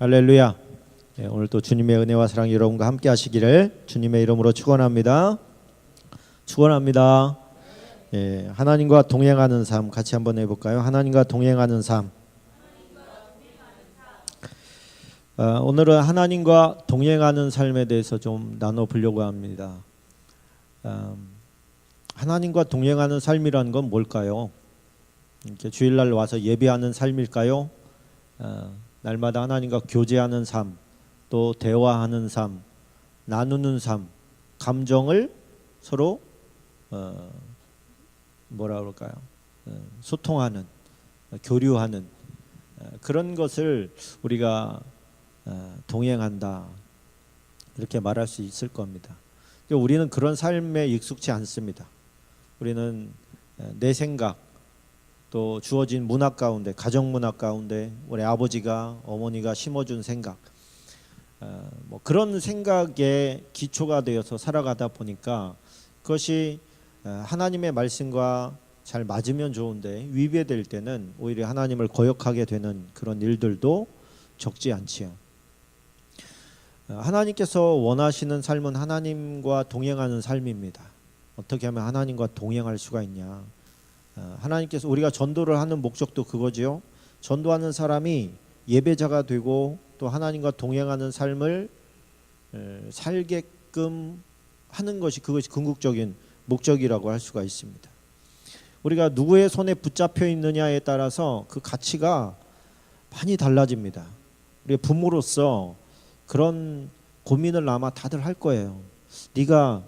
할렐루야. 오늘 또 주님의 은혜와 사랑이 여러분과 함께 하시기를 주님의 이름으로 축원합니다. 축원합니다. 하나님과 동행하는 삶 같이 한번 해볼까요? 하나님과 동행하는 삶. 오늘은 하나님과 동행하는 삶에 대해서 좀 나눠보려고 합니다. 하나님과 동행하는 삶이라는 건 뭘까요? 이렇게 주일날 와서 예배하는 삶일까요? 날마다 하나님과 교제하는 삶, 또 대화하는 삶, 나누는 삶, 감정을 서로 뭐라 그럴까요? 소통하는, 교류하는 그런 것을 우리가 동행한다 이렇게 말할 수 있을 겁니다. 우리는 그런 삶에 익숙치 않습니다. 우리는 내 생각, 또 주어진 문화 가운데, 가정 문화 가운데 우리 아버지가 어머니가 심어준 생각, 뭐 그런 생각에 기초가 되어서 살아가다 보니까 그것이 하나님의 말씀과 잘 맞으면 좋은데 위배될 때는 오히려 하나님을 거역하게 되는 그런 일들도 적지 않지요. 하나님께서 원하시는 삶은 하나님과 동행하는 삶입니다. 어떻게 하면 하나님과 동행할 수가 있냐? 하나님께서 우리가 전도를 하는 목적도 그거지요. 전도하는 사람이 예배자가 되고 또 하나님과 동행하는 삶을 살게끔 하는 것이 그것이 궁극적인 목적이라고 할 수가 있습니다. 우리가 누구의 손에 붙잡혀 있느냐에 따라서 그 가치가 많이 달라집니다. 우리 부모로서 그런 고민을 아마 다들 할 거예요. 네가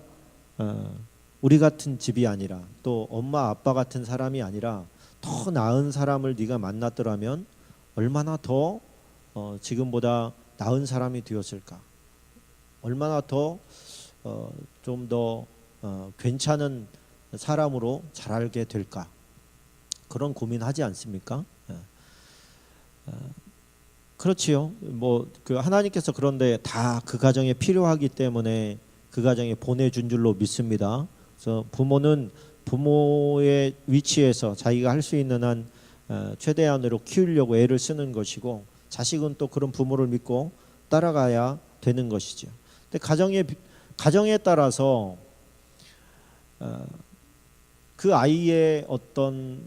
우리 같은 집이 아니라 또 엄마 아빠 같은 사람이 아니라 더 나은 사람을 네가 만났더라면 얼마나 더 지금보다 나은 사람이 되었을까? 얼마나 더 좀 더 괜찮은 사람으로 자라게 될까? 그런 고민하지 않습니까? 그렇지요. 뭐 그 하나님께서 그런데 다 그 가정에 필요하기 때문에 그 가정에 보내준 줄로 믿습니다. 그래서 부모는 부모의 위치에서 자기가 할 수 있는 한 최대한으로 키우려고 애를 쓰는 것이고, 자식은 또 그런 부모를 믿고 따라가야 되는 것이죠. 근데 가정에 따라서 그 아이의 어떤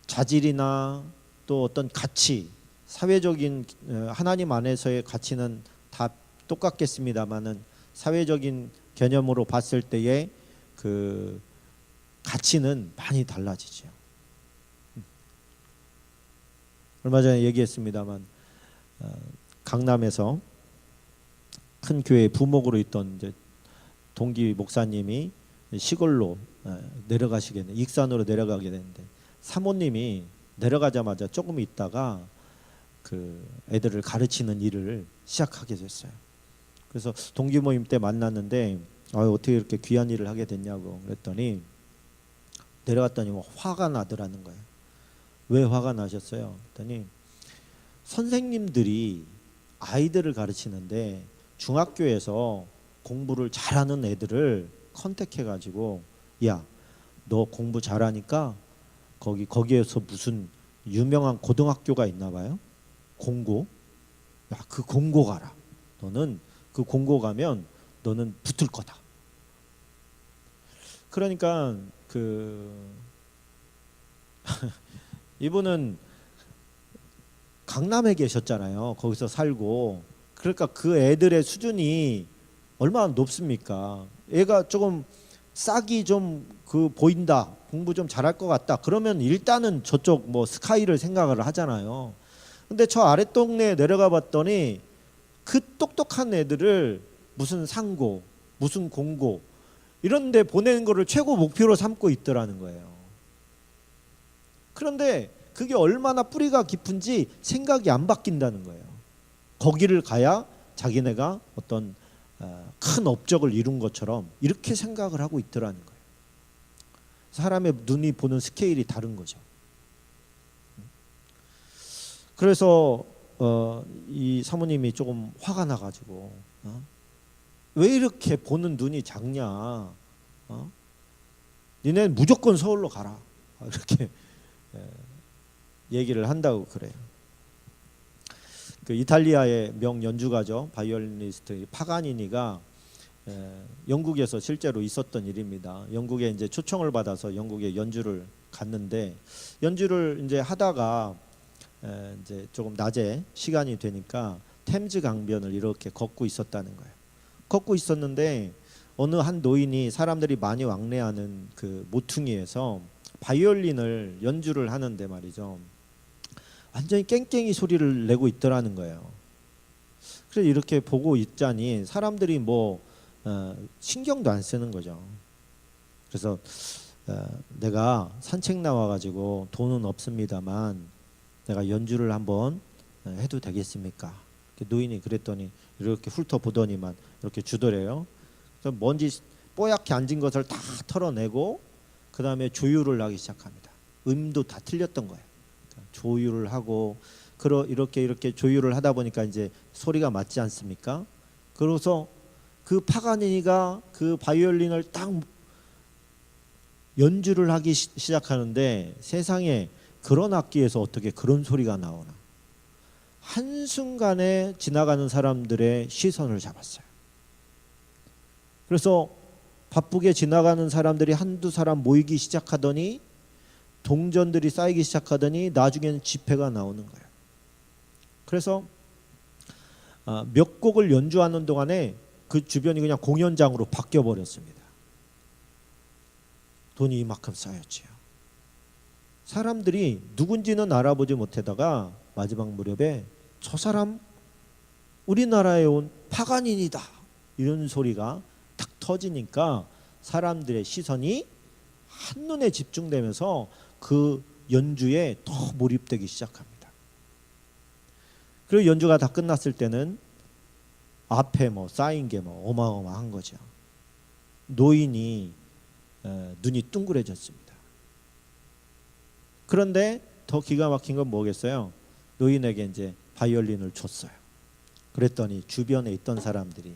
자질이나 또 어떤 가치, 사회적인 하나님 안에서의 가치는 다 똑같겠습니다만은 사회적인 개념으로 봤을 때의 그 가치는 많이 달라지죠. 얼마 전에 얘기했습니다만 강남에서 큰 교회 부목으로 있던 이제 동기 목사님이 시골로 내려가시겠네, 익산으로 내려가게 되는데 사모님이 내려가자마자 조금 있다가 그 애들을 가르치는 일을 시작하게 됐어요. 그래서 동기 모임 때 만났는데 어떻게 이렇게 귀한 일을 하게 됐냐고 그랬더니 내려갔더니 뭐 화가 나더라는 거예요. 왜 화가 나셨어요? 그랬더니 선생님들이 아이들을 가르치는데 중학교에서 공부를 잘하는 애들을 컨택해가지고 야, 너 공부 잘하니까 거기에서 무슨 유명한 고등학교가 있나 봐요. 공고. 야, 그 공고 가라. 너는 그 공고 가면 너는 붙을 거다. 그러니까 이분은 강남에 계셨잖아요. 거기서 살고. 그러니까 그 애들의 수준이 얼마나 높습니까? 애가 조금 싹이 좀 보인다, 공부 좀 잘할 것 같다, 그러면 일단은 저쪽 뭐 스카이를 생각을 하잖아요. 근데 저 아랫동네에 내려가 봤더니 그 똑똑한 애들을 무슨 상고, 무슨 공고 이런 데 보내는 거를 최고 목표로 삼고 있더라는 거예요. 그런데 그게 얼마나 뿌리가 깊은지 생각이 안 바뀐다는 거예요. 거기를 가야 자기네가 어떤 큰 업적을 이룬 것처럼 이렇게 생각을 하고 있더라는 거예요. 사람의 눈이 보는 스케일이 다른 거죠. 그래서 이 사모님이 조금 화가 나가지고 왜 이렇게 보는 눈이 작냐? 니네는 무조건 서울로 가라. 이렇게 얘기를 한다고 그래요. 그 이탈리아의 명 연주가죠. 바이올리니스트 파가니니가 영국에서 실제로 있었던 일입니다. 영국에 이제 초청을 받아서 영국에 연주를 갔는데 연주를 이제 하다가 이제 조금 낮에 시간이 되니까 템즈 강변을 이렇게 걷고 있었다는 거예요. 걷고 있었는데 어느 한 노인이 사람들이 많이 왕래하는 그 모퉁이에서 바이올린을 연주를 하는데 말이죠. 완전히 깽깽이 소리를 내고 있더라는 거예요. 그래서 이렇게 보고 있자니 사람들이 뭐 신경도 안 쓰는 거죠. 그래서 내가 산책 나와가지고 돈은 없습니다만 내가 연주를 한번 해도 되겠습니까? 노인이 그랬더니 이렇게 훑어보더니만 이렇게 주더래요. 그래서 먼지 뽀얗게 앉은 것을 다 털어내고 그 다음에 조율을 하기 시작합니다. 음도 다 틀렸던 거예요. 조율을 하고 이렇게 조율을 하다 보니까 이제 소리가 맞지 않습니까? 그래서 그 파가니니가 그 바이올린을 딱 연주를 하기 시작하는데 세상에 그런 악기에서 어떻게 그런 소리가 나오나. 한순간에 지나가는 사람들의 시선을 잡았어요. 그래서 바쁘게 지나가는 사람들이 한두 사람 모이기 시작하더니 동전들이 쌓이기 시작하더니 나중에는 지폐가 나오는 거예요. 그래서 몇 곡을 연주하는 동안에 그 주변이 그냥 공연장으로 바뀌어 버렸습니다. 돈이 이만큼 쌓였지요. 사람들이 누군지는 알아보지 못하다가 마지막 무렵에 저 사람 우리나라에 온 파가닌이다 이런 소리가 탁 터지니까 사람들의 시선이 한눈에 집중되면서 그 연주에 더 몰입되기 시작합니다. 그리고 연주가 다 끝났을 때는 앞에 뭐 쌓인 게 뭐 어마어마한 거죠. 노인이 눈이 둥그레졌습니다. 그런데 더 기가 막힌 건 뭐겠어요? 노인에게 이제 바이올린을 줬어요. 그랬더니 주변에 있던 사람들이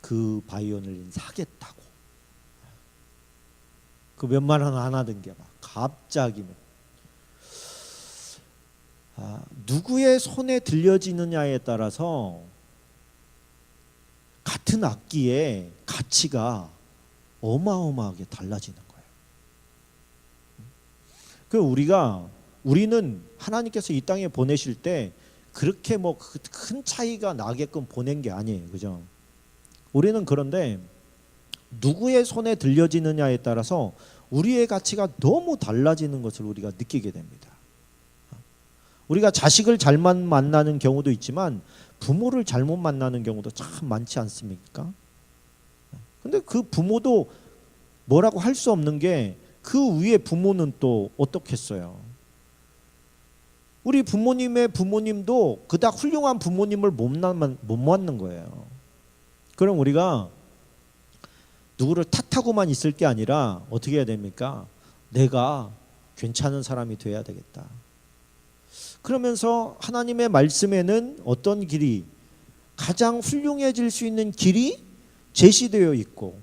그 바이올린 사겠다고 그 몇만 원 안 하던 게 막 갑자기 누구의 손에 들려지느냐에 따라서 같은 악기의 가치가 어마어마하게 달라지는 거예요. 우리는 하나님께서 이 땅에 보내실 때 그렇게 뭐 큰 차이가 나게끔 보낸 게 아니에요. 그죠? 우리는 그런데 누구의 손에 들려지느냐에 따라서 우리의 가치가 너무 달라지는 것을 우리가 느끼게 됩니다. 우리가 자식을 잘못 만나는 경우도 있지만 부모를 잘못 만나는 경우도 참 많지 않습니까? 근데 그 부모도 뭐라고 할 수 없는 게 그 위에 부모는 또 어떻겠어요? 우리 부모님의 부모님도 그닥 훌륭한 부모님을 못 만난 거예요. 그럼 우리가 누구를 탓하고만 있을 게 아니라 어떻게 해야 됩니까? 내가 괜찮은 사람이 돼야 되겠다. 그러면서 하나님의 말씀에는 어떤 길이 가장 훌륭해질 수 있는 길이 제시되어 있고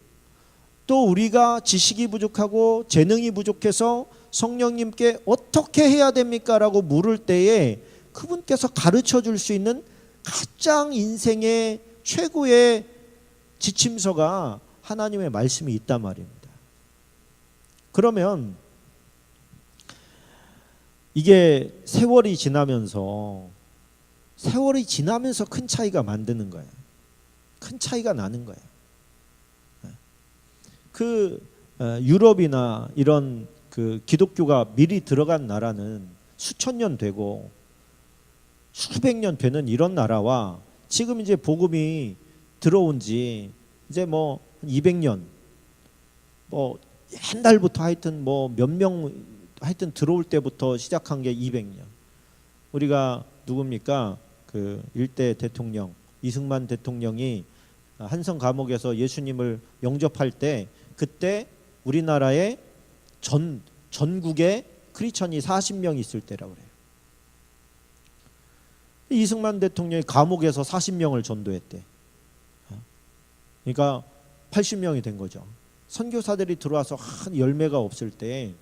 또 우리가 지식이 부족하고 재능이 부족해서 성령님께 어떻게 해야 됩니까? 라고 물을 때에 그분께서 가르쳐 줄 수 있는 가장 인생의 최고의 지침서가 하나님의 말씀이 있단 말입니다. 그러면 이게 세월이 지나면서 큰 차이가 만드는 거예요. 큰 차이가 나는 거예요. 유럽이나 이런 그 기독교가 미리 들어간 나라는 수천 년 되고 수백 년 되는 이런 나라와 지금 이제 복음이 들어온 지 이제 뭐 200년 뭐 옛날부터 하여튼 뭐 몇 명 하여튼 들어올 때부터 시작한 게 200년. 우리가 누굽니까? 그 일대 대통령 이승만 대통령이 한성 감옥에서 예수님을 영접할 때 그때 우리나라에 전국에 크리스천이 40명 있을 때라고 그래요. 이승만 대통령이 감옥에서 40명을 전도했대. 그러니까 80명이 된 거죠. 선교사들이 들어와서 한 열매가 없을 때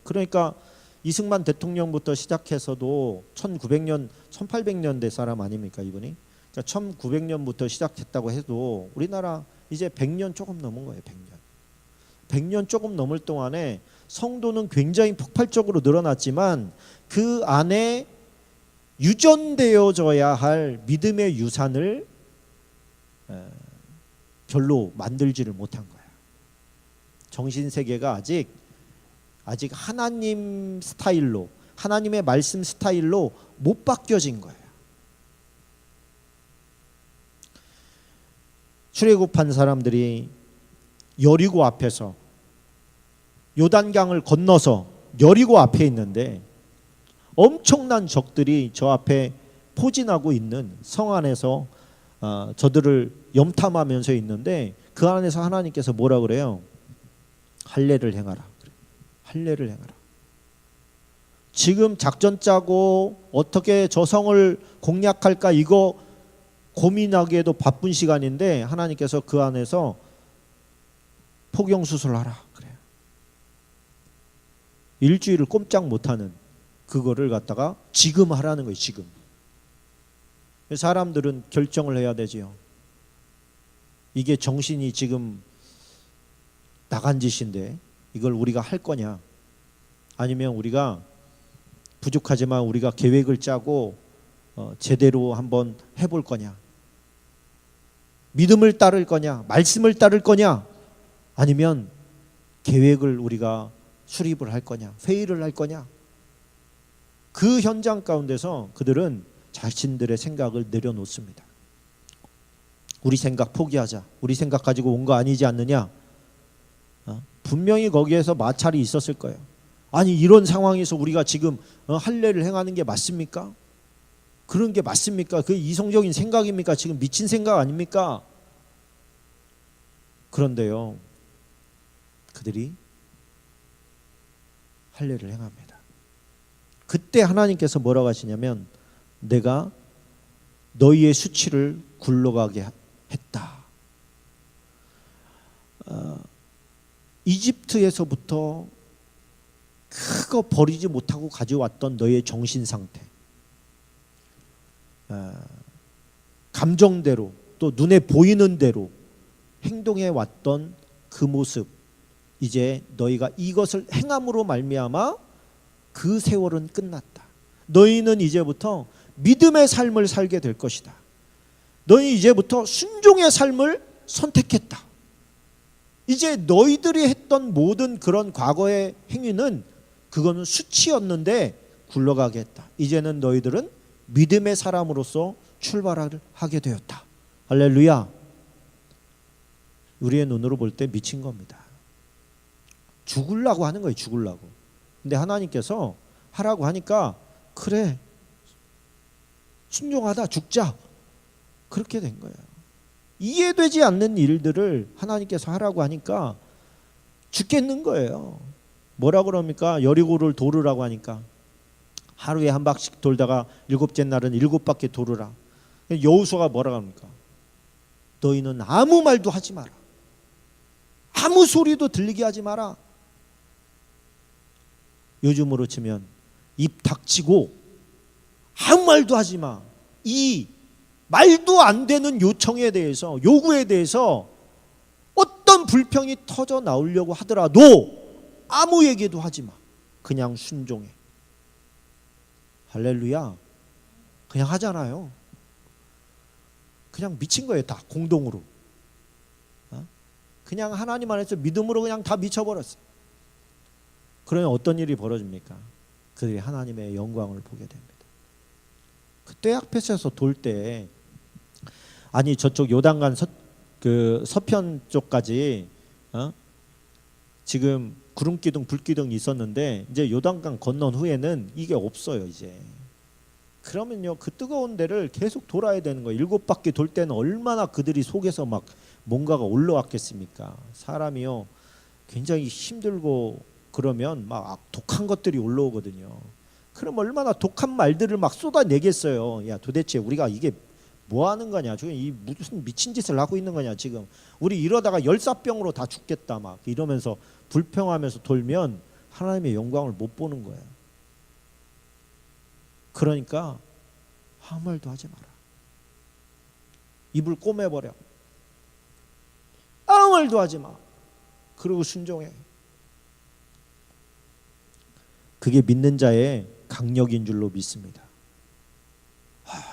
그러니까 이승만 대통령부터 시작해서도 1900년, 1800년대 사람 아닙니까 이분이? 그러니까 1900년부터 시작했다고 해도 우리나라 이제 100년 조금 넘은 거예요. 100년 조금 넘을 동안에 성도는 굉장히 폭발적으로 늘어났지만 그 안에 유전되어져야 할 믿음의 유산을 별로 만들지를 못한 거야. 정신세계가 아직 하나님 스타일로, 하나님의 말씀 스타일로 못 바뀌어진 거예요. 출애굽한 사람들이 여리고 앞에서 요단강을 건너서 여리고 앞에 있는데 엄청난 적들이 저 앞에 포진하고 있는 성 안에서 저들을 염탐하면서 있는데 그 안에서 하나님께서 뭐라 그래요? 할례를 행하라. 할례를 행하라. 지금 작전 짜고 어떻게 저 성을 공략할까 이거 고민하기에도 바쁜 시간인데 하나님께서 그 안에서 포경수술하라 그래요. 일주일을 꼼짝 못하는 그거를 갖다가 지금 하라는 거예요. 지금. 사람들은 결정을 해야 되지요. 이게 정신이 지금 나간 짓인데 이걸 우리가 할 거냐, 아니면 우리가 부족하지만 우리가 계획을 짜고 제대로 한번 해볼 거냐, 믿음을 따를 거냐, 말씀을 따를 거냐, 아니면 계획을 우리가 수립을 할 거냐, 회의를 할 거냐. 그 현장 가운데서 그들은 자신들의 생각을 내려놓습니다. 우리 생각 포기하자. 우리 생각 가지고 온 거 아니지 않느냐. 분명히 거기에서 마찰이 있었을 거예요. 아니 이런 상황에서 우리가 지금 할례를 행하는 게 맞습니까? 그런 게 맞습니까? 그게 이성적인 생각입니까? 지금 미친 생각 아닙니까? 그런데요, 그들이 할례를 행합니다. 그때 하나님께서 뭐라고 하시냐면 내가 너희의 수치를 굴러가게 했다. 이집트에서부터 크고 버리지 못하고 가져왔던 너의 정신 상태, 감정대로 또 눈에 보이는 대로 행동해 왔던 그 모습, 이제 너희가 이것을 행함으로 말미암아 그 세월은 끝났다. 너희는 이제부터 믿음의 삶을 살게 될 것이다. 너희 이제부터 순종의 삶을 선택했다. 이제 너희들이 했던 모든 그런 과거의 행위는 그거는 수치였는데 굴러가게 했다. 이제는 너희들은 믿음의 사람으로서 출발을 하게 되었다. 할렐루야. 우리의 눈으로 볼 때 미친 겁니다. 죽으려고 하는 거예요. 죽으려고. 근데 하나님께서 하라고 하니까 그래, 순종하다 죽자, 그렇게 된 거예요. 이해되지 않는 일들을 하나님께서 하라고 하니까 죽겠는 거예요. 뭐라 그럽니까? 여리고를 도르라고 하니까 하루에 한 바퀴 돌다가 일곱째 날은 7바퀴 도르라. 여호수아가 뭐라 합니까? 너희는 아무 말도 하지 마라. 아무 소리도 들리게 하지 마라. 요즘으로 치면 입 닥치고 아무 말도 하지 마. 이 말도 안 되는 요청에 대해서, 요구에 대해서 어떤 불평이 터져 나오려고 하더라도 아무 얘기도 하지 마. 그냥 순종해. 할렐루야. 그냥 하잖아요. 그냥 미친 거예요. 다 공동으로. 그냥 하나님 안에서 믿음으로 그냥 다 미쳐버렸어요. 그러면 어떤 일이 벌어집니까? 그들이 하나님의 영광을 보게 됩니다. 그때 앞에서 돌 때, 아니 저쪽 요단강 서편 쪽까지 지금 구름기둥 불기둥이 있었는데 이제 요단강 건넌 후에는 이게 없어요. 이제 그러면요, 그 뜨거운 데를 계속 돌아야 되는 거예요. 7바퀴 돌 때는 얼마나 그들이 속에서 막 뭔가가 올라왔겠습니까? 사람이요 굉장히 힘들고 그러면 막 독한 것들이 올라오거든요. 그럼 얼마나 독한 말들을 막 쏟아내겠어요. 야, 도대체 우리가 이게 뭐 하는 거냐? 지금 이 무슨 미친 짓을 하고 있는 거냐? 지금 우리 이러다가 열사병으로 다 죽겠다 막 이러면서 불평하면서 돌면 하나님의 영광을 못 보는 거예요. 그러니까 아무 말도 하지 마라. 입을 꼬매버려. 아무 말도 하지 마. 그리고 순종해. 그게 믿는 자의 강력인 줄로 믿습니다.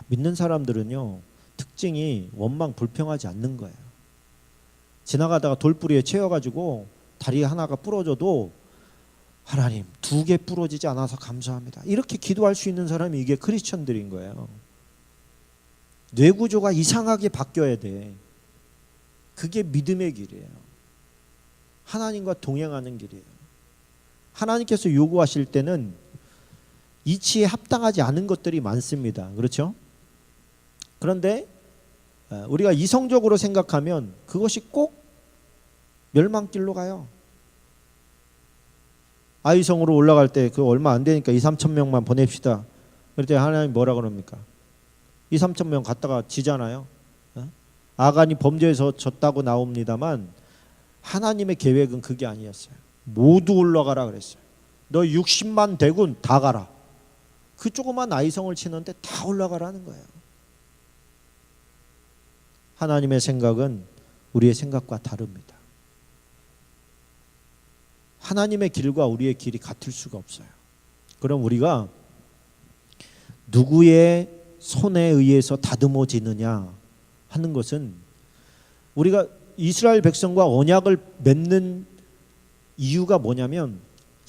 믿는 사람들은요, 특징이 원망 불평하지 않는 거예요. 지나가다가 돌뿌리에 채여가지고 다리 하나가 부러져도 하나님 2개 부러지지 않아서 감사합니다. 이렇게 기도할 수 있는 사람이 이게 크리스천들인 거예요. 뇌구조가 이상하게 바뀌어야 돼. 그게 믿음의 길이에요. 하나님과 동행하는 길이에요. 하나님께서 요구하실 때는 이치에 합당하지 않은 것들이 많습니다. 그렇죠? 그런데 우리가 이성적으로 생각하면 그것이 꼭 멸망길로 가요. 아이성으로 올라갈 때 그 얼마 안 되니까 2-3천 명만 보냅시다. 그럴 때 하나님 뭐라 그럽니까? 2-3천 명 갔다가 지잖아요. 아간이 범죄에서 졌다고 나옵니다만 하나님의 계획은 그게 아니었어요. 모두 올라가라 그랬어요. 너 60만 대군 다 가라. 그 조그만 아이성을 치는데 다 올라가라는 거예요. 하나님의 생각은 우리의 생각과 다릅니다. 하나님의 길과 우리의 길이 같을 수가 없어요. 그럼 우리가 누구의 손에 의해서 다듬어지느냐 하는 것은, 우리가 이스라엘 백성과 언약을 맺는 이유가 뭐냐면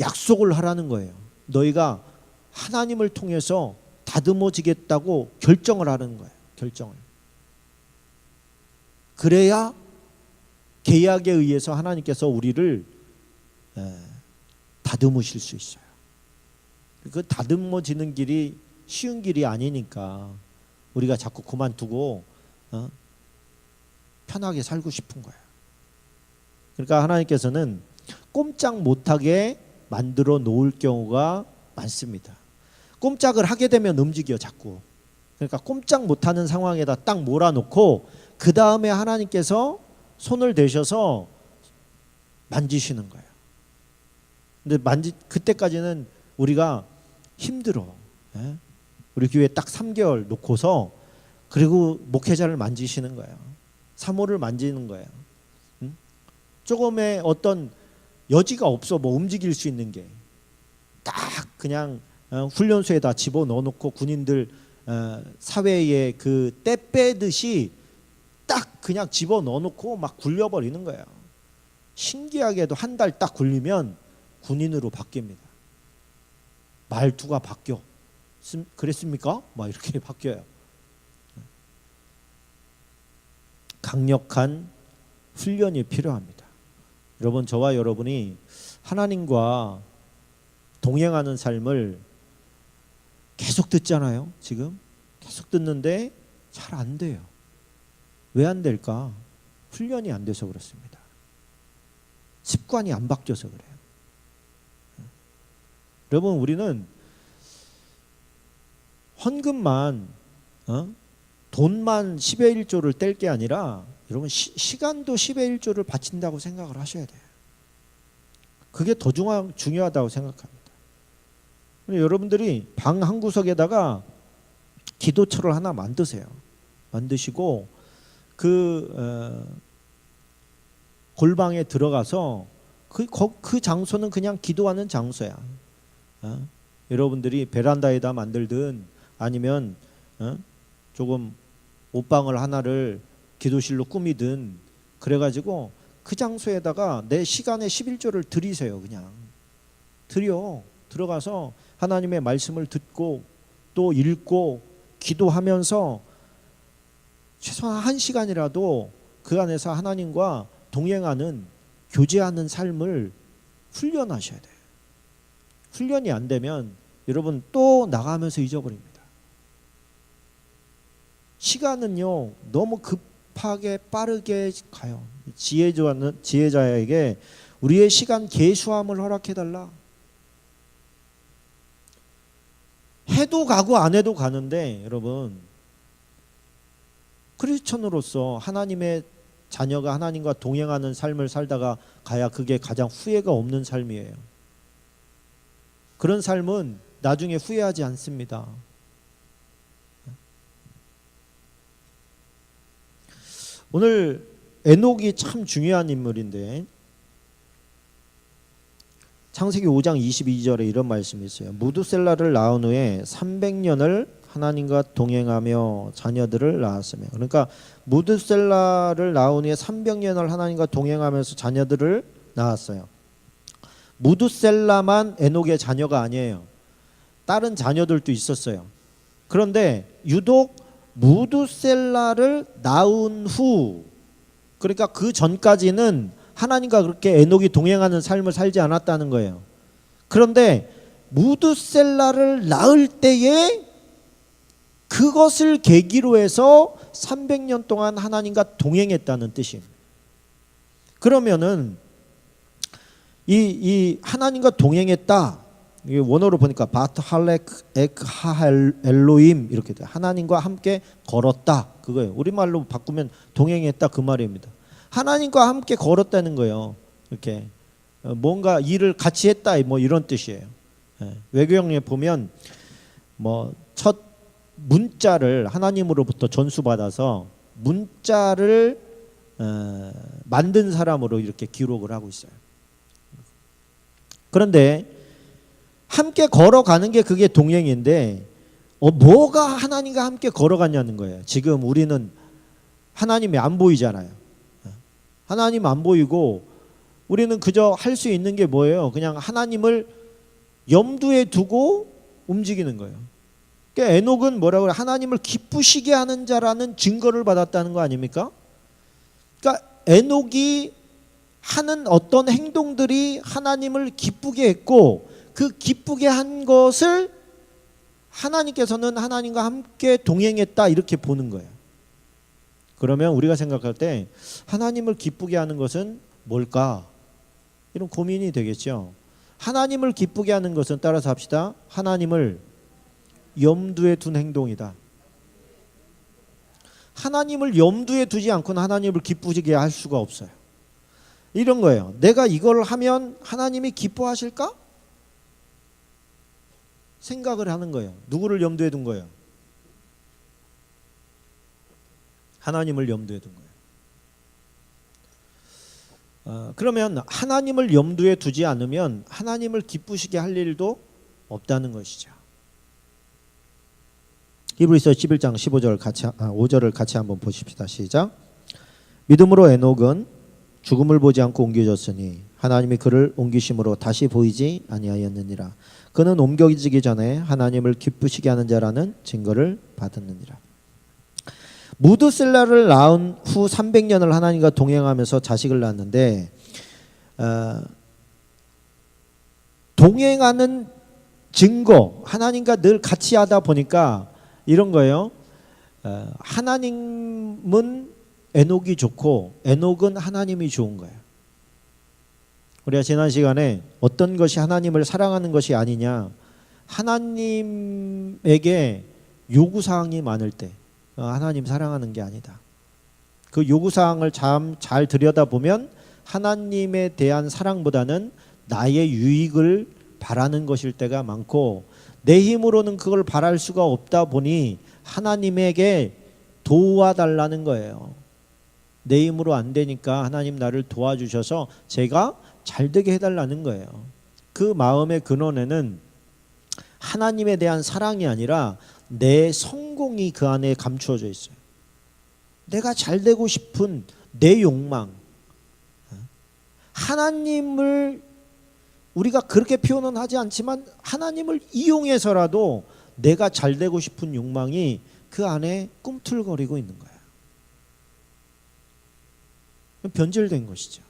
약속을 하라는 거예요. 너희가 하나님을 통해서 다듬어지겠다고 결정을 하는 거예요. 결정을. 그래야 계약에 의해서 하나님께서 우리를 다듬으실 수 있어요. 그 다듬어지는 길이 쉬운 길이 아니니까 우리가 자꾸 그만두고 편하게 살고 싶은 거예요. 그러니까 하나님께서는 꼼짝 못하게 만들어 놓을 경우가 많습니다. 꼼짝을 하게 되면 움직여 자꾸. 그러니까 꼼짝 못하는 상황에다 딱 몰아놓고 그 다음에 하나님께서 손을 대셔서 만지시는 거예요. 근데 그때까지는 우리가 힘들어. 우리 교회 딱 3개월 놓고서 그리고 목회자를 만지시는 거예요. 사모를 만지는 거예요. 조금의 어떤 여지가 없어. 뭐 움직일 수 있는 게 딱 그냥 훈련소에다 집어넣어놓고 군인들 사회에 그 때 빼듯이 딱 그냥 집어넣어놓고 막 굴려버리는 거예요. 신기하게도 한 달 딱 굴리면 군인으로 바뀝니다. 말투가 바뀌어. 그랬습니까? 막 이렇게 바뀌어요. 강력한 훈련이 필요합니다. 여러분, 저와 여러분이 하나님과 동행하는 삶을 계속 듣잖아요. 지금 계속 듣는데 잘 안 돼요. 왜 안 될까? 훈련이 안 돼서 그렇습니다. 습관이 안 바뀌어서 그래요. 여러분, 우리는 헌금만 돈만 10의 1조를 뗄 게 아니라 여러분 시간도 10의 1조를 바친다고 생각을 하셔야 돼요. 그게 더 중요하다고 생각합니다. 여러분들이 방 한 구석에다가 기도처를 하나 만드세요. 만드시고 그 골방에 들어가서 그 장소는 그냥 기도하는 장소야. 여러분들이 베란다에다 만들든 아니면 조금 옷방을 하나를 기도실로 꾸미든 그래가지고 그 장소에다가 내 시간의 11조를 드리세요. 그냥 들어가서 하나님의 말씀을 듣고 또 읽고 기도하면서 최소한 1시간이라도 그 안에서 하나님과 동행하는, 교제하는 삶을 훈련하셔야 돼요. 훈련이 안 되면 여러분 또 나가면서 잊어버립니다. 시간은요 너무 급하게 빠르게 가요. 지혜자에게 우리의 시간 계수함을 허락해달라. 해도 가고 안 해도 가는데 여러분, 크리스천으로서 하나님의 자녀가 하나님과 동행하는 삶을 살다가 가야 그게 가장 후회가 없는 삶이에요. 그런 삶은 나중에 후회하지 않습니다. 오늘 에녹이 참 중요한 인물인데 창세기 5장 22절에 이런 말씀이 있어요. 무두셀라를 낳은 후에 300년을 하나님과 동행하며 자녀들을 낳았으며. 그러니까 무두셀라를 낳은 후에 300년을 하나님과 동행하면서 자녀들을 낳았어요. 무두셀라만 에녹의 자녀가 아니에요. 다른 자녀들도 있었어요. 그런데 유독 무두셀라를 낳은 후, 그러니까 그 전까지는 하나님과 그렇게 에녹이 동행하는 삶을 살지 않았다는 거예요. 그런데 무두셀라를 낳을 때에 그것을 계기로 해서 300년 동안 하나님과 동행했다는 뜻입니다. 그러면은 이 하나님과 동행했다, 이게 원어로 보니까 바트할렉 에크하 엘로임 이렇게 돼요. 하나님과 함께 걸었다, 그거예요. 우리말로 바꾸면 동행했다, 그 말입니다. 하나님과 함께 걸었다는 거예요. 이렇게 뭔가 일을 같이 했다, 뭐 이런 뜻이에요. 외교형에 보면 뭐 첫 문자를 하나님으로부터 전수받아서 문자를 만든 사람으로 이렇게 기록을 하고 있어요. 그런데 함께 걸어가는 게 그게 동행인데 뭐가 하나님과 함께 걸어갔냐는 거예요. 지금 우리는 하나님이 안 보이잖아요. 하나님 안 보이고 우리는 그저 할 수 있는 게 뭐예요? 그냥 하나님을 염두에 두고 움직이는 거예요. 그러니까 에녹은 뭐라고 해요? 하나님을 기쁘시게 하는 자라는 증거를 받았다는 거 아닙니까? 그러니까 에녹이 하는 어떤 행동들이 하나님을 기쁘게 했고, 그 기쁘게 한 것을 하나님께서는 하나님과 함께 동행했다, 이렇게 보는 거예요. 그러면 우리가 생각할 때 하나님을 기쁘게 하는 것은 뭘까? 이런 고민이 되겠죠. 하나님을 기쁘게 하는 것은, 따라서 합시다, 하나님을 염두에 둔 행동이다. 하나님을 염두에 두지 않고는 하나님을 기쁘게 할 수가 없어요. 이런 거예요. 내가 이걸 하면 하나님이 기뻐하실까? 생각을 하는 거예요. 누구를 염두에 둔 거예요? 하나님을 염두에 둔 거예요. 그러면 하나님을 염두에 두지 않으면 하나님을 기쁘시게 할 일도 없다는 것이죠. 히브리서 11장 5절을 같이 한번 보십시다. 시작. 믿음으로 에녹은 죽음을 보지 않고 옮겨졌으니 하나님이 그를 옮기심으로 다시 보이지 아니하였느니라. 그는 옮겨지기 전에 하나님을 기쁘시게 하는 자라는 증거를 받았느니라. 무두셀라를 낳은 후 300년을 하나님과 동행하면서 자식을 낳았는데, 동행하는 증거, 하나님과 늘 같이 하다 보니까 이런 거예요. 하나님은 에녹이 좋고 에녹은 하나님이 좋은 거예요. 우리가 지난 시간에 어떤 것이 하나님을 사랑하는 것이 아니냐, 하나님에게 요구사항이 많을 때 하나님 사랑하는 게 아니다. 그 요구사항을 잘 들여다보면 하나님에 대한 사랑보다는 나의 유익을 바라는 것일 때가 많고, 내 힘으로는 그걸 바랄 수가 없다 보니 하나님에게 도와달라는 거예요. 내 힘으로 안 되니까 하나님 나를 도와주셔서 제가 잘 되게 해달라는 거예요. 그 마음의 근원에는 하나님에 대한 사랑이 아니라 내 성공이 그 안에 감추어져 있어요. 내가 잘 되고 싶은 내 욕망. 하나님을 우리가 그렇게 표현은 하지 않지만 하나님을 이용해서라도 내가 잘 되고 싶은 욕망이 그 안에 꿈틀거리고 있는 거예요. 변질된 것이죠.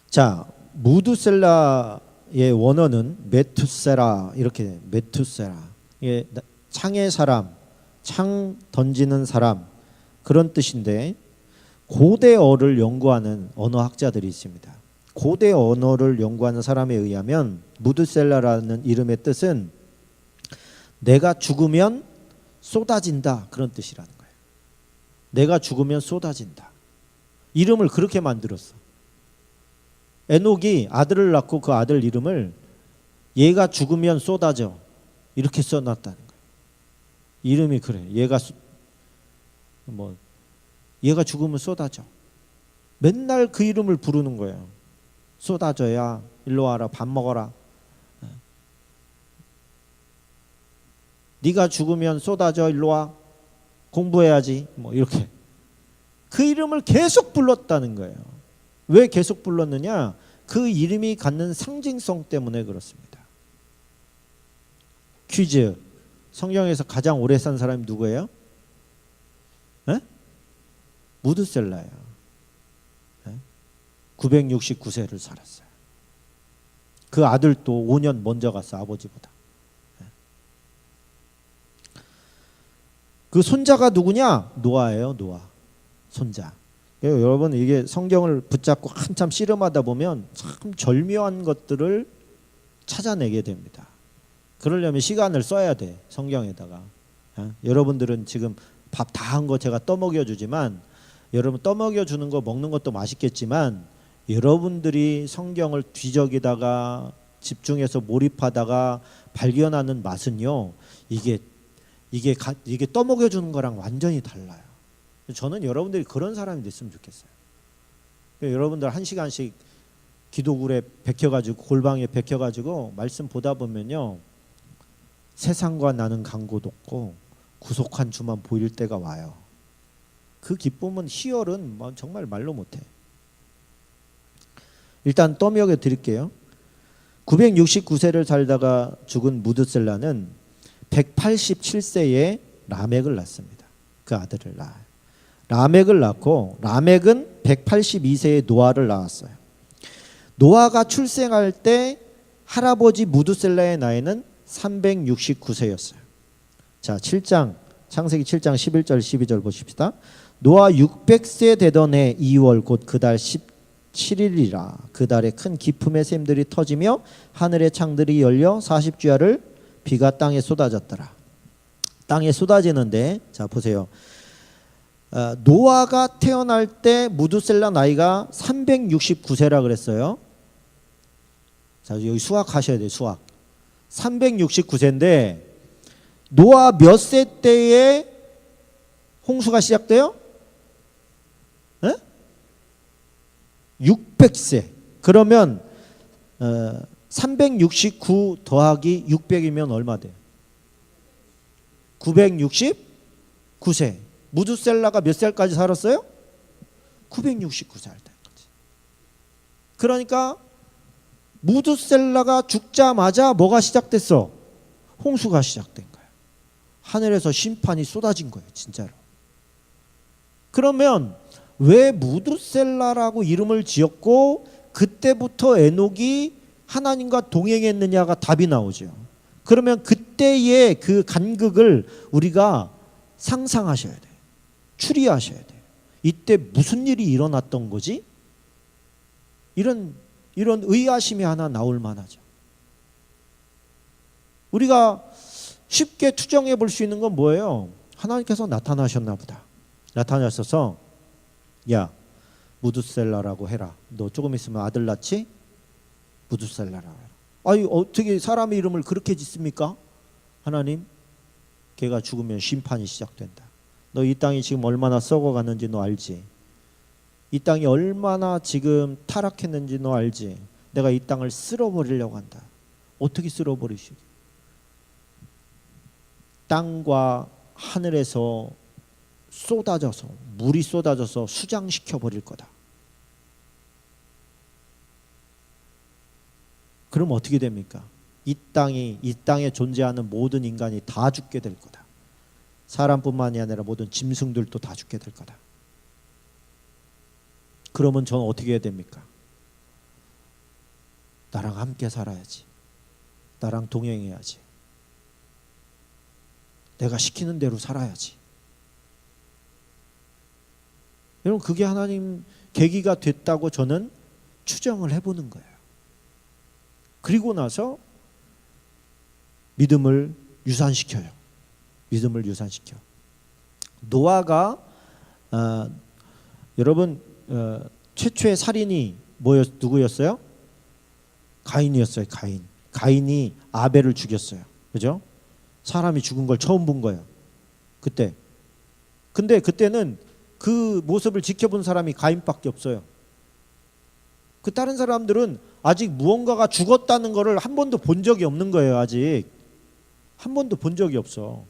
자, 무두셀라의 원어는 메투세라, 이렇게 메투세라. 이게 창의 사람, 창 던지는 사람, 그런 뜻인데, 고대어를 연구하는 언어학자들이 있습니다. 고대 언어를 연구하는 사람에 의하면 무두셀라라는 이름의 뜻은 내가 죽으면 쏟아진다, 그런 뜻이라는 거예요. 내가 죽으면 쏟아진다. 이름을 그렇게 만들었어. 에녹이 아들을 낳고 그 아들 이름을 얘가 죽으면 쏟아져, 이렇게 써놨다는 거예요. 이름이 그래. 얘가 얘가 죽으면 쏟아져. 맨날 그 이름을 부르는 거예요. 쏟아져야 일로 와라, 밥 먹어라. 네가 죽으면 쏟아져, 일로 와, 공부해야지. 이렇게 그 이름을 계속 불렀다는 거예요. 왜 계속 불렀느냐? 그 이름이 갖는 상징성 때문에 그렇습니다. 퀴즈. 성경에서 가장 오래 산 사람이 누구예요? 에? 무드셀라예요. 969세를 살았어요. 그 아들도 5년 먼저 갔어, 아버지보다. 그 손자가 누구냐? 노아예요. 노아. 손자. 여러분, 이게 성경을 붙잡고 한참 씨름하다 보면 참 절묘한 것들을 찾아내게 됩니다. 그러려면 시간을 써야 돼, 성경에다가. 여러분들은 지금 밥 다 한 거 제가 떠먹여 주지만, 여러분 떠먹여 주는 거 먹는 것도 맛있겠지만, 여러분들이 성경을 뒤적이다가 집중해서 몰입하다가 발견하는 맛은요, 이게 떠먹여 주는 거랑 완전히 달라요. 저는 여러분들이 그런 사람이 됐으면 좋겠어요. 여러분들 1시간씩 기도굴에 베껴가지고, 골방에 베껴가지고 말씀 보다 보면요, 세상과 나는 간고 높고 구속한 주만 보일 때가 와요. 그 기쁨은, 희열은 정말 말로 못해. 일단 떠먹여 드릴게요. 969세를 살다가 죽은 무드셀라는 187세에 라멕을 낳습니다. 그 아들을 낳아요. 라멕을 낳고, 라멕은 182세에 노아를 낳았어요. 노아가 출생할 때 할아버지 무드셀라의 나이는 369세였어요. 자, 창세기 7장 11절 12절 보십시다. 노아 600세 되던 해 2월 곧 그달 17일이라 그 달에 큰 기품의 샘들이 터지며 하늘의 창들이 열려 40주야를 비가 땅에 쏟아졌더라. 땅에 쏟아지는데, 자 보세요. 노아가 태어날 때 무드셀라 나이가 369세라 그랬어요. 자, 여기 수학하셔야 돼요. 수학. 369세인데 노아 몇 세 때에 홍수가 시작돼요? 600세. 그러면 369 더하기 600이면 얼마 돼요? 969세. 무드셀라가 몇 살까지 살았어요? 969살 때까지. 그러니까 무드셀라가 죽자마자 뭐가 시작됐어? 홍수가 시작된 거예요. 하늘에서 심판이 쏟아진 거예요, 진짜로. 그러면 왜 무드셀라라고 이름을 지었고 그때부터 에녹이 하나님과 동행했느냐가 답이 나오죠. 그러면 그때의 그 간극을 우리가 상상하셔야 돼요. 추리하셔야 돼요. 이때 무슨 일이 일어났던 거지? 이런 의아심이 하나 나올 만하죠. 우리가 쉽게 추정해 볼 수 있는 건 뭐예요? 하나님께서 나타나셨나 보다. 나타나셔서, 야, 무드셀라라고 해라. 너 조금 있으면 아들 낳지? 무드셀라라고 해라. 아니, 어떻게 사람의 이름을 그렇게 짓습니까? 하나님, 걔가 죽으면 심판이 시작된다. 너 이 땅이 지금 얼마나 썩어가는지 너 알지? 이 땅이 얼마나 지금 타락했는지 너 알지? 내가 이 땅을 쓸어버리려고 한다. 어떻게 쓸어버리시게? 땅과 하늘에서 쏟아져서, 물이 쏟아져서 수장시켜 버릴 거다. 그럼 어떻게 됩니까? 이 땅에 존재하는 모든 인간이 다 죽게 될 거다. 사람뿐만이 아니라 모든 짐승들도 다 죽게 될 거다. 그러면 저는 어떻게 해야 됩니까? 나랑 함께 살아야지. 나랑 동행해야지. 내가 시키는 대로 살아야지. 여러분, 그게 하나님 계기가 됐다고 저는 추정을 해보는 거예요. 그리고 나서 믿음을 유산시켜요. 믿음을 유산시켜. 노아가 여러분 최초의 살인이 누구였어요? 가인이었어요. 가인이 아벨을 죽였어요. 그죠? 사람이 죽은 걸 처음 본 거예요. 그때. 근데 그때는 그 모습을 지켜본 사람이 가인밖에 없어요. 그 다른 사람들은 아직 무언가가 죽었다는 것을 한 번도 본 적이 없는 거예요. 아직 한 번도 본 적이 없어.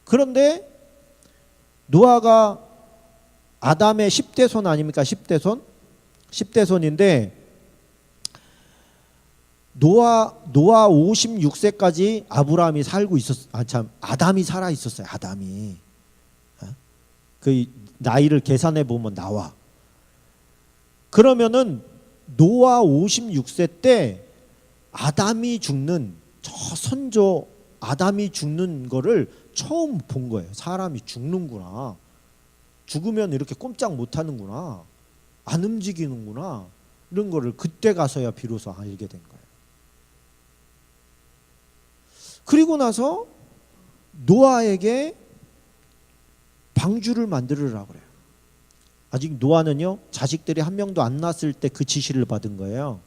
그런데 노아가 아담의 10대 손 아닙니까? 10대 손? 10대 손인데 노아 56세까지 아브라함이 살고 아담이 살아 있었어요. 아담이. 그 나이를 계산해 보면 나와. 그러면은 노아 56세 때 아담이 죽는 저 선조 아담이 죽는 거를 처음 본 거예요. 사람이 죽는구나. 죽으면 이렇게 꼼짝 못 하는구나. 안 움직이는구나. 이런 거를 그때 가서야 비로소 알게 된 거예요. 그리고 나서 노아에게 방주를 만들으라고 그래요. 아직 노아는요, 자식들이 한 명도 안 낳았을 때 그 지시를 받은 거예요.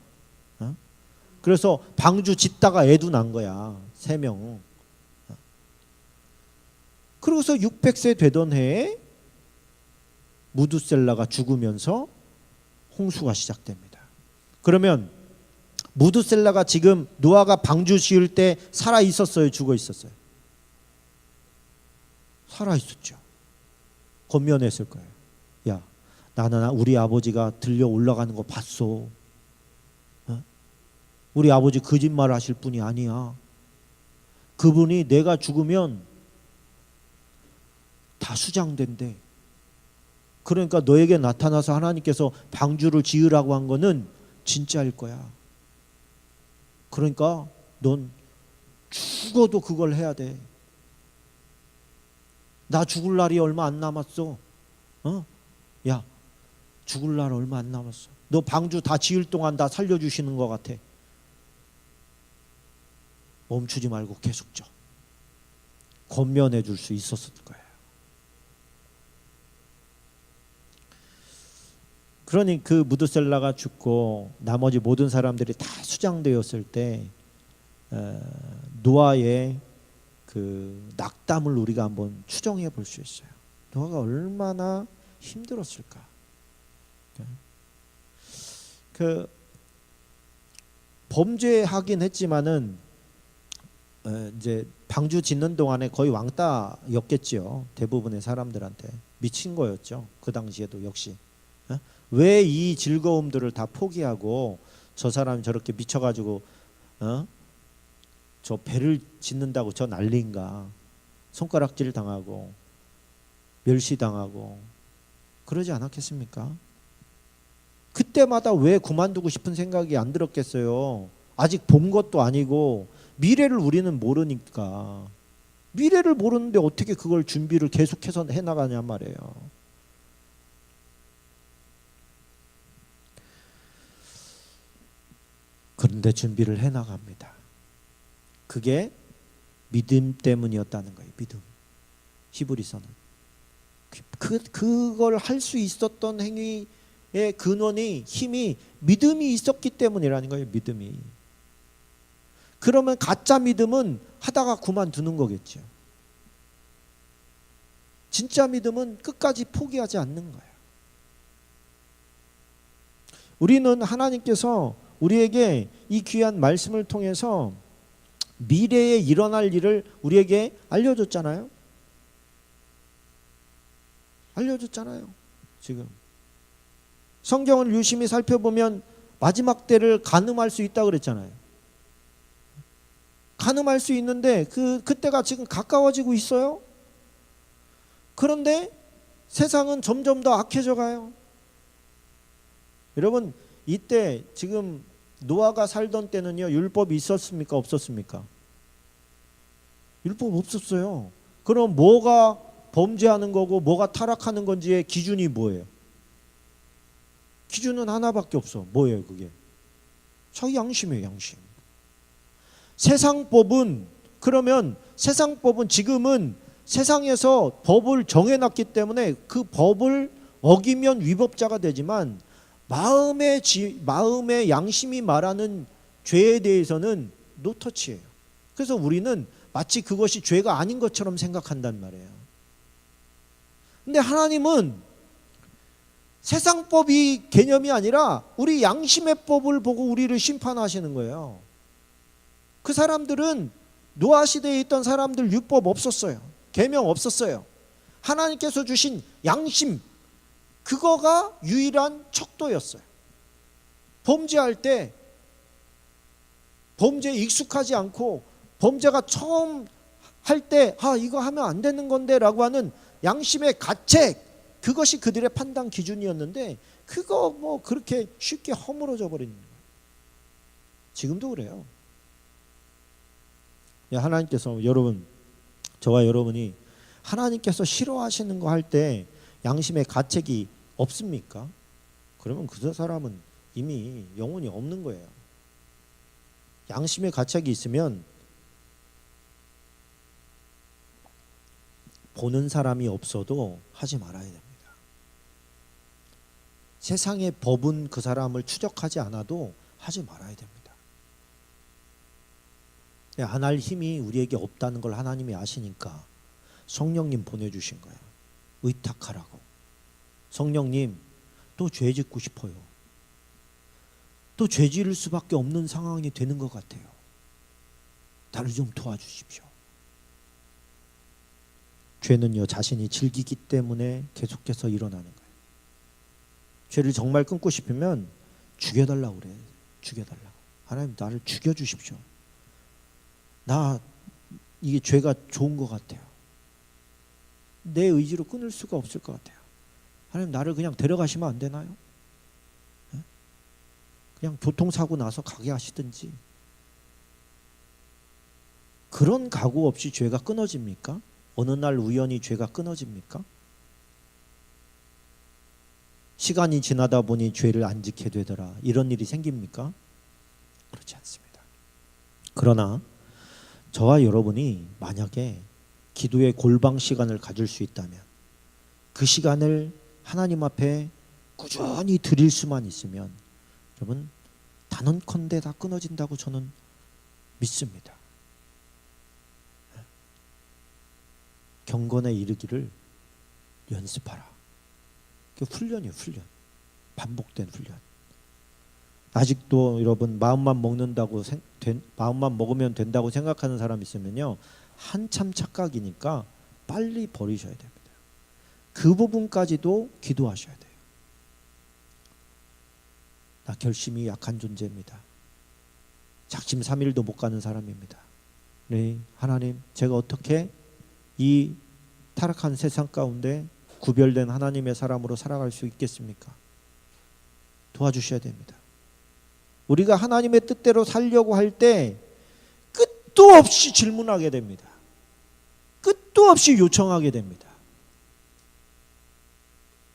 그래서 방주 짓다가 애도 난 거야. 3명. 그러고서 600세 되던 해에 무두셀라가 죽으면서 홍수가 시작됩니다. 그러면 무두셀라가 지금 노아가 방주 지을 때 살아 있었어요? 죽어 있었어요? 살아 있었죠. 권면했을 거예요. 야, 나는 우리 아버지가 들려 올라가는 거 봤어. 우리 아버지 거짓말 하실 분이 아니야. 그분이 내가 죽으면 다 수장된대. 그러니까 너에게 나타나서 하나님께서 방주를 지으라고 한 거는 진짜일 거야. 그러니까 넌 죽어도 그걸 해야 돼. 나 죽을 날이 얼마 안 남았어. 야, 죽을 날 얼마 안 남았어. 너 방주 다 지을 동안 다 살려주시는 것 같아. 멈추지 말고 계속 줘. 권면해 줄 수 있었을 거예요. 그러니 그 무드셀라가 죽고 나머지 모든 사람들이 다 수장되었을 때 노아의 그 낙담을 우리가 한번 추정해 볼 수 있어요. 노아가 얼마나 힘들었을까. 그 범죄하긴 했지만은 이제 방주 짓는 동안에 거의 왕따였겠죠. 대부분의 사람들한테 미친 거였죠. 그 당시에도 역시. 왜 이 즐거움들을 다 포기하고 저 사람이 저렇게 미쳐가지고 저 배를 짓는다고 저 난리인가. 손가락질 당하고 멸시당하고 그러지 않았겠습니까? 그때마다 왜 그만두고 싶은 생각이 안 들었겠어요. 아직 본 것도 아니고 미래를 우리는 모르니까. 미래를 모르는데 어떻게 그걸 준비를 계속해서 해나가냐 말이에요. 그런데 준비를 해나갑니다. 그게 믿음 때문이었다는 거예요. 믿음. 히브리서는. 그걸 할 수 있었던 행위의 근원이 힘이 믿음이 있었기 때문이라는 거예요. 믿음이. 그러면 가짜 믿음은 하다가 그만두는 거겠죠. 진짜 믿음은 끝까지 포기하지 않는 거예요. 우리는 하나님께서 우리에게 이 귀한 말씀을 통해서 미래에 일어날 일을 우리에게 알려줬잖아요. 알려줬잖아요. 지금 성경을 유심히 살펴보면 마지막 때를 가늠할 수 있다고 그랬잖아요. 가늠할 수 있는데 그때가 지금 가까워지고 있어요. 그런데 세상은 점점 더 악해져 가요. 여러분, 이때 지금 노아가 살던 때는요, 율법이 있었습니까? 없었습니까? 율법 없었어요. 그럼 뭐가 범죄하는 거고 뭐가 타락하는 건지의 기준이 뭐예요? 기준은 하나밖에 없어. 뭐예요 그게? 자기 양심이에요. 양심. 세상법은, 그러면 세상법은 지금은 세상에서 법을 정해놨기 때문에 그 법을 어기면 위법자가 되지만 마음의 양심이 말하는 죄에 대해서는 노터치예요. 그래서 우리는 마치 그것이 죄가 아닌 것처럼 생각한단 말이에요. 근데 하나님은 세상법이 개념이 아니라 우리 양심의 법을 보고 우리를 심판하시는 거예요. 그 사람들은 노아 시대에 있던 사람들 율법 없었어요. 계명 없었어요. 하나님께서 주신 양심, 그거가 유일한 척도였어요. 범죄할 때 범죄에 익숙하지 않고 범죄가 처음 할 때 이거 하면 안 되는 건데 라고 하는 양심의 가책, 그것이 그들의 판단 기준이었는데 그거 뭐 그렇게 쉽게 허물어져 버리는 거예요. 지금도 그래요. 하나님께서 저와 여러분이 하나님께서 싫어하시는 거 할 때 양심의 가책이 없습니까? 그러면 그 사람은 이미 영혼이 없는 거예요. 양심의 가책이 있으면 보는 사람이 없어도 하지 말아야 됩니다. 세상의 법은 그 사람을 추적하지 않아도 하지 말아야 됩니다. 안 할 힘이 우리에게 없다는 걸 하나님이 아시니까 성령님 보내주신 거예요. 의탁하라고. 성령님, 또 죄 짓고 싶어요. 또 죄 지을 수밖에 없는 상황이 되는 것 같아요. 나를 좀 도와주십시오. 죄는요, 자신이 즐기기 때문에 계속해서 일어나는 거예요. 죄를 정말 끊고 싶으면 죽여달라고 그래요. 죽여달라고. 하나님, 나를 죽여주십시오. 이게 죄가 좋은 것 같아요. 내 의지로 끊을 수가 없을 것 같아요. 하나님, 나를 그냥 데려가시면 안 되나요? 그냥 교통사고 나서 가게 하시든지. 그런 각오 없이 죄가 끊어집니까? 어느 날 우연히 죄가 끊어집니까? 시간이 지나다 보니 죄를 안 지게 되더라. 이런 일이 생깁니까? 그렇지 않습니다. 그러나 저와 여러분이 만약에 기도의 골방 시간을 가질 수 있다면, 그 시간을 하나님 앞에 꾸준히 드릴 수만 있으면 여러분, 단언컨대 다 끊어진다고 저는 믿습니다. 경건에 이르기를 연습하라. 그게 훈련이에요. 훈련. 반복된 훈련. 아직도 여러분 마음만 먹으면 된다고 생각하는 사람 있으면요, 한참 착각이니까 빨리 버리셔야 됩니다. 그 부분까지도 기도하셔야 돼요. 나 결심이 약한 존재입니다. 작심삼일도 못 가는 사람입니다. 네, 하나님, 제가 어떻게 이 타락한 세상 가운데 구별된 하나님의 사람으로 살아갈 수 있겠습니까? 도와주셔야 됩니다. 우리가 하나님의 뜻대로 살려고 할 때 끝도 없이 질문하게 됩니다. 끝도 없이 요청하게 됩니다.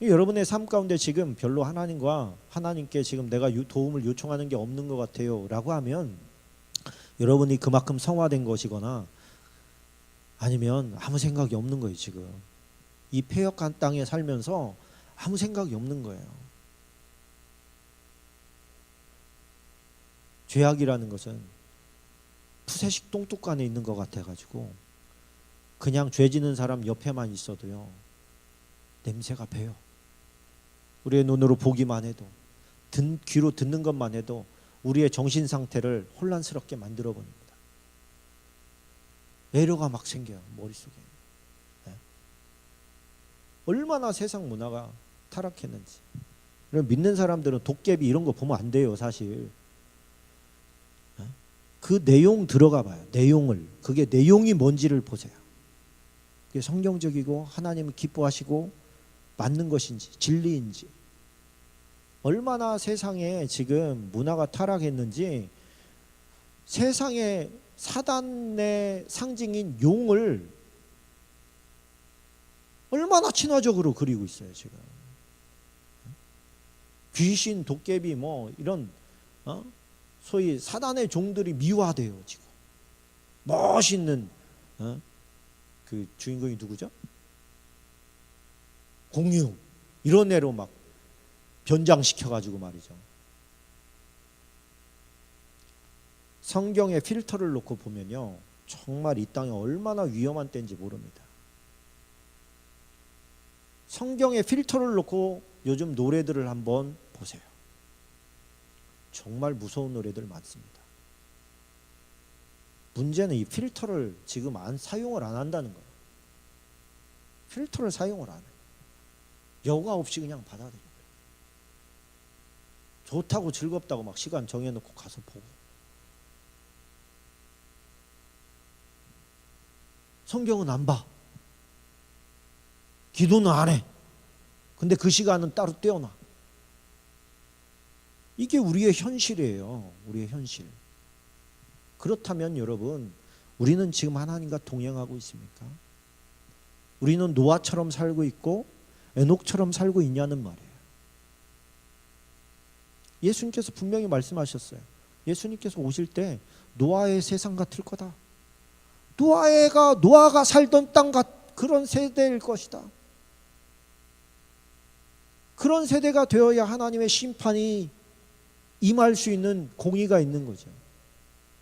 여러분의 삶 가운데 지금 별로 하나님께 지금 내가 도움을 요청하는 게 없는 것 같아요 라고 하면 여러분이 그만큼 성화된 것이거나 아니면 아무 생각이 없는 거예요. 지금 이 패역한 땅에 살면서 아무 생각이 없는 거예요. 죄악이라는 것은 푸세식 똥뚝 안에 있는 것 같아가지고 그냥 죄 지는 사람 옆에만 있어도요, 냄새가 배요. 우리의 눈으로 보기만 해도, 귀로 듣는 것만 해도 우리의 정신 상태를 혼란스럽게 만들어 버립니다. 애로가 막 생겨요, 머릿속에. 네. 얼마나 세상 문화가 타락했는지. 믿는 사람들은 도깨비 이런 거 보면 안 돼요, 사실. 네. 그 내용 들어가 봐요. 내용을. 그게 내용이 뭔지를 보세요. 그게 성경적이고 하나님이 기뻐하시고 맞는 것인지 진리인지. 얼마나 세상에 지금 문화가 타락했는지, 세상의 사단의 상징인 용을 얼마나 친화적으로 그리고 있어요 지금. 귀신, 도깨비 뭐 이런 소위 사단의 종들이 미화돼요 지금. 멋있는 그 주인공이 누구죠? 공유 이런 애로 막 변장시켜가지고 말이죠. 성경의 필터를 놓고 보면요, 정말 이 땅이 얼마나 위험한 때인지 모릅니다. 성경에 필터를 놓고 요즘 노래들을 한번 보세요. 정말 무서운 노래들 많습니다. 문제는 이 필터를 지금 사용을 안 한다는 거예요. 필터를 사용을 안 해요. 여과 없이 그냥 받아들여요. 좋다고 즐겁다고 막 시간 정해놓고 가서 보고. 성경은 안 봐. 기도는 안 해. 근데 그 시간은 따로 떼어놔. 이게 우리의 현실이에요. 우리의 현실. 그렇다면 여러분, 우리는 지금 하나님과 동행하고 있습니까? 우리는 노아처럼 살고 있고 에녹처럼 살고 있냐는 말이에요. 예수님께서 분명히 말씀하셨어요. 예수님께서 오실 때 노아의 세상 같을 거다. 노아가 살던 땅 그런 세대일 것이다. 그런 세대가 되어야 하나님의 심판이 임할 수 있는 공의가 있는 거죠.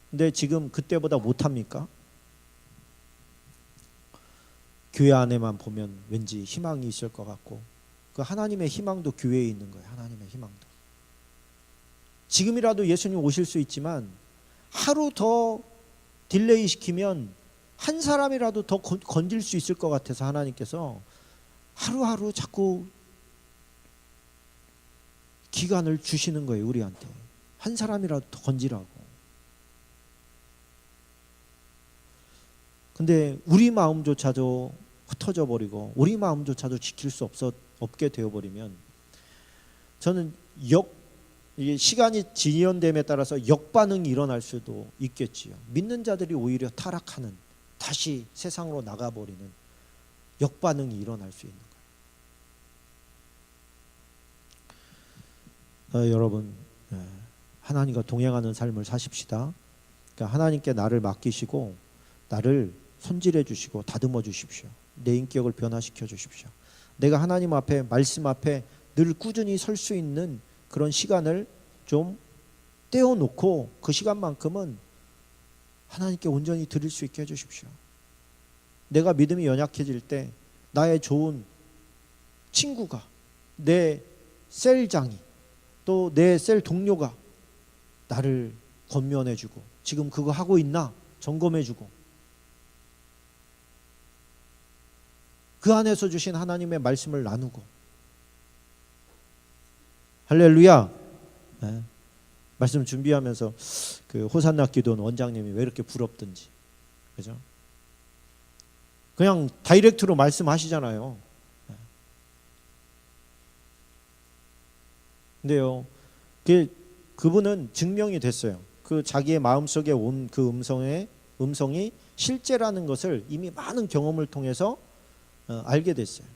근데 지금 그때보다 못합니까? 교회 안에만 보면 왠지 희망이 있을 것 같고, 그 하나님의 희망도 교회에 있는 거예요. 하나님의 희망도. 지금이라도 예수님 오실 수 있지만 하루 더 딜레이 시키면 한 사람이라도 더 건질 수 있을 것 같아서 하나님께서 하루하루 자꾸 기간을 주시는 거예요. 우리한테 한 사람이라도 더 건지라고. 근데 우리 마음조차도 흩어져 버리고 우리 마음조차도 지킬 수 없게 되어버리면, 저는 시간이 지연됨에 따라서 역반응이 일어날 수도 있겠지요. 믿는 자들이 오히려 타락하는, 다시 세상으로 나가버리는 역반응이 일어날 수 있는 거예요. 여러분, 하나님과 동행하는 삶을 사십시다. 그러니까 하나님께 나를 맡기시고 나를 손질해 주시고 다듬어 주십시오. 내 인격을 변화시켜 주십시오. 내가 하나님 앞에, 말씀 앞에 늘 꾸준히 설 수 있는 그런 시간을 좀 떼어놓고 그 시간만큼은 하나님께 온전히 드릴 수 있게 해주십시오. 내가 믿음이 연약해질 때 나의 좋은 친구가, 내 셀장이, 또 내 셀 동료가 나를 권면해주고 지금 그거 하고 있나 점검해주고, 그 안에서 주신 하나님의 말씀을 나누고. 할렐루야. 네. 말씀 준비하면서 그 호산나 기도는 원장님이 왜 이렇게 부럽든지, 그죠? 그냥 다이렉트로 말씀하시잖아요. 네. 근데요, 그분은 증명이 됐어요. 그 자기의 마음속에 온 그 음성이 실제라는 것을 이미 많은 경험을 통해서 알게 됐어요.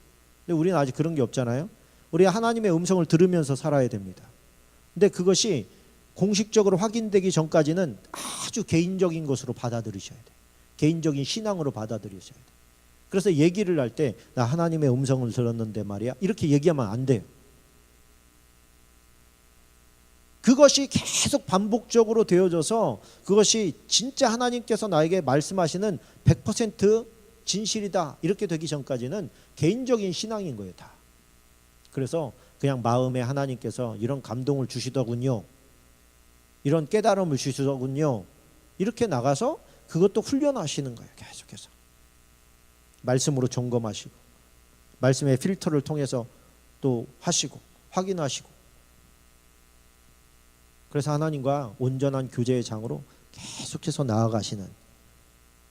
근데 우리는 아직 그런 게 없잖아요. 우리 하나님의 음성을 들으면서 살아야 됩니다. 근데 그것이 공식적으로 확인되기 전까지는 아주 개인적인 것으로 받아들이셔야 돼요. 개인적인 신앙으로 받아들이셔야 돼요. 그래서 얘기를 할 때 나 하나님의 음성을 들었는데 말이야, 이렇게 얘기하면 안 돼요. 그것이 계속 반복적으로 되어져서 그것이 진짜 하나님께서 나에게 말씀하시는 100% 진실이다 이렇게 되기 전까지는 개인적인 신앙인 거예요, 다. 그래서 그냥 마음에 하나님께서 이런 감동을 주시더군요, 이런 깨달음을 주시더군요, 이렇게 나가서 그것도 훈련하시는 거예요. 계속해서 말씀으로 점검하시고 말씀의 필터를 통해서 또 하시고 확인하시고. 그래서 하나님과 온전한 교제의 장으로 계속해서 나아가시는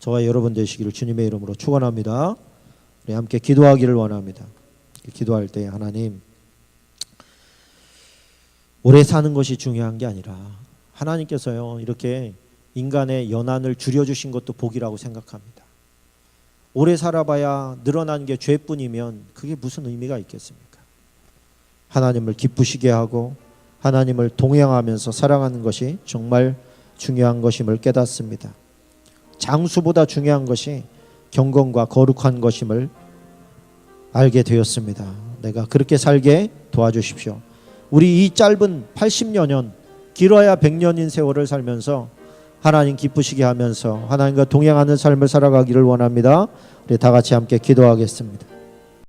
저와 여러분 되시기를 주님의 이름으로 축원합니다. 우리 함께 기도하기를 원합니다. 기도할 때 하나님, 오래 사는 것이 중요한 게 아니라 하나님께서요 이렇게 인간의 연한을 줄여주신 것도 복이라고 생각합니다. 오래 살아봐야 늘어나는 게 죄뿐이면 그게 무슨 의미가 있겠습니까? 하나님을 기쁘시게 하고 하나님을 동행하면서 사랑하는 것이 정말 중요한 것임을 깨닫습니다. 장수보다 중요한 것이 경건과 거룩한 것임을 알게 되었습니다. 내가 그렇게 살게 도와주십시오. 우리 이 짧은 80여 년, 길어야 100년인 세월을 살면서 하나님 기쁘시게 하면서 하나님과 동행하는 삶을 살아가기를 원합니다. 우리 다 같이 함께 기도하겠습니다.